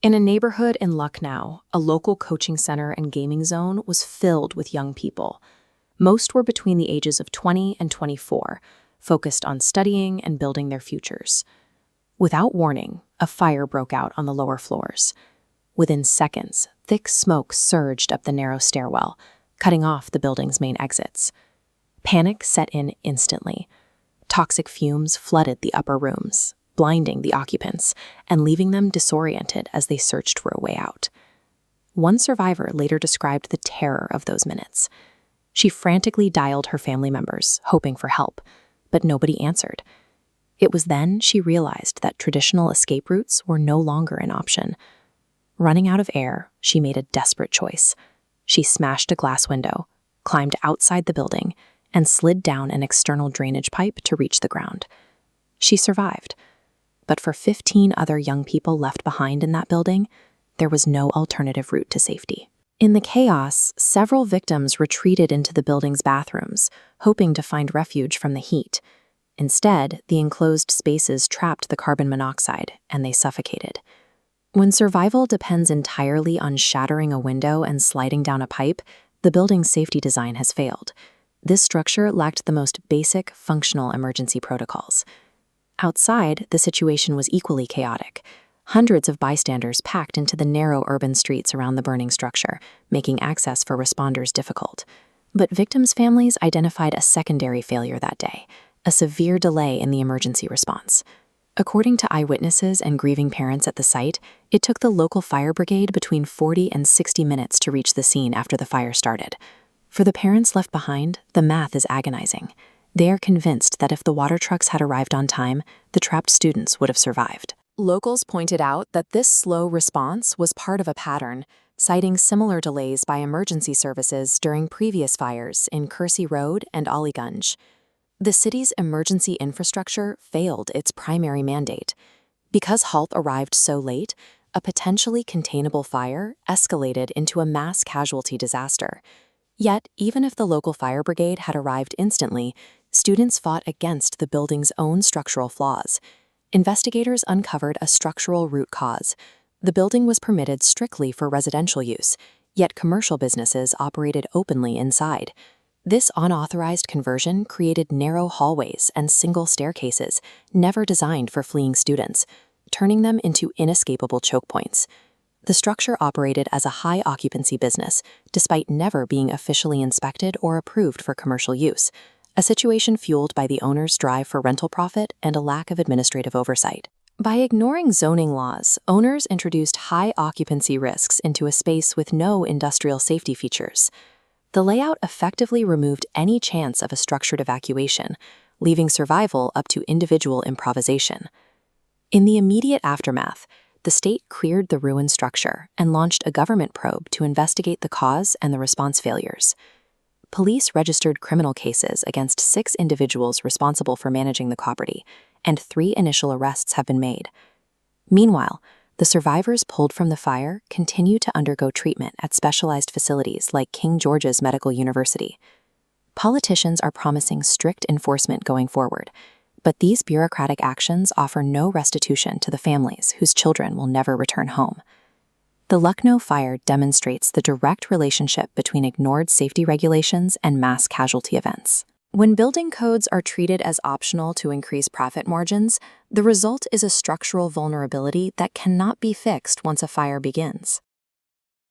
In a neighborhood in Lucknow, a local coaching center and gaming zone was filled with young people. Most were between the ages of 20 and 24, focused on studying and building their futures. Without warning, a fire broke out on the lower floors. Within seconds, thick smoke surged up the narrow stairwell, cutting off the building's main exits. Panic set in instantly. Toxic fumes flooded the upper rooms, blinding the occupants and leaving them disoriented as they searched for a way out. One survivor later described the terror of those minutes. She frantically dialed her family members, hoping for help, but nobody answered. It was then she realized that traditional escape routes were no longer an option. Running out of air, she made a desperate choice. She smashed a glass window, climbed outside the building, and slid down an external drainage pipe to reach the ground. She survived. But for 15 other young people left behind in that building, there was no alternative route to safety. In the chaos, several victims retreated into the building's bathrooms, hoping to find refuge from the heat. Instead, the enclosed spaces trapped the carbon monoxide, and they suffocated. When survival depends entirely on shattering a window and sliding down a pipe, the building's safety design has failed. This structure lacked the most basic, functional emergency protocols. Outside, the situation was equally chaotic. Hundreds of bystanders packed into the narrow urban streets around the burning structure, making access for responders difficult. But victims' families identified a secondary failure that day, a severe delay in the emergency response. According to eyewitnesses and grieving parents at the site, it took the local fire brigade between 40 and 60 minutes to reach the scene after the fire started. For the parents left behind, the math is agonizing. They are convinced that if the water trucks had arrived on time, the trapped students would have survived. Locals pointed out that this slow response was part of a pattern, citing similar delays by emergency services during previous fires in Kursi Road and Aliganj. The city's emergency infrastructure failed its primary mandate. Because HALT arrived so late, a potentially containable fire escalated into a mass casualty disaster. Yet, even if the local fire brigade had arrived instantly, students fought against the building's own structural flaws. Investigators uncovered a structural root cause. The building was permitted strictly for residential use, yet commercial businesses operated openly inside. This unauthorized conversion created narrow hallways and single staircases, never designed for fleeing students, turning them into inescapable choke points. The structure operated as a high-occupancy business, despite never being officially inspected or approved for commercial use, a situation fueled by the owner's drive for rental profit and a lack of administrative oversight. By ignoring zoning laws, owners introduced high-occupancy risks into a space with no industrial safety features. The layout effectively removed any chance of a structured evacuation, leaving survival up to individual improvisation. In the immediate aftermath, the state cleared the ruined structure and launched a government probe to investigate the cause and the response failures. Police registered criminal cases against 6 individuals responsible for managing the property, and 3 initial arrests have been made. Meanwhile, the survivors pulled from the fire continue to undergo treatment at specialized facilities like King George's Medical University. Politicians are promising strict enforcement going forward, but these bureaucratic actions offer no restitution to the families whose children will never return home. The Lucknow Fire demonstrates the direct relationship between ignored safety regulations and mass casualty events. When building codes are treated as optional to increase profit margins, the result is a structural vulnerability that cannot be fixed once a fire begins.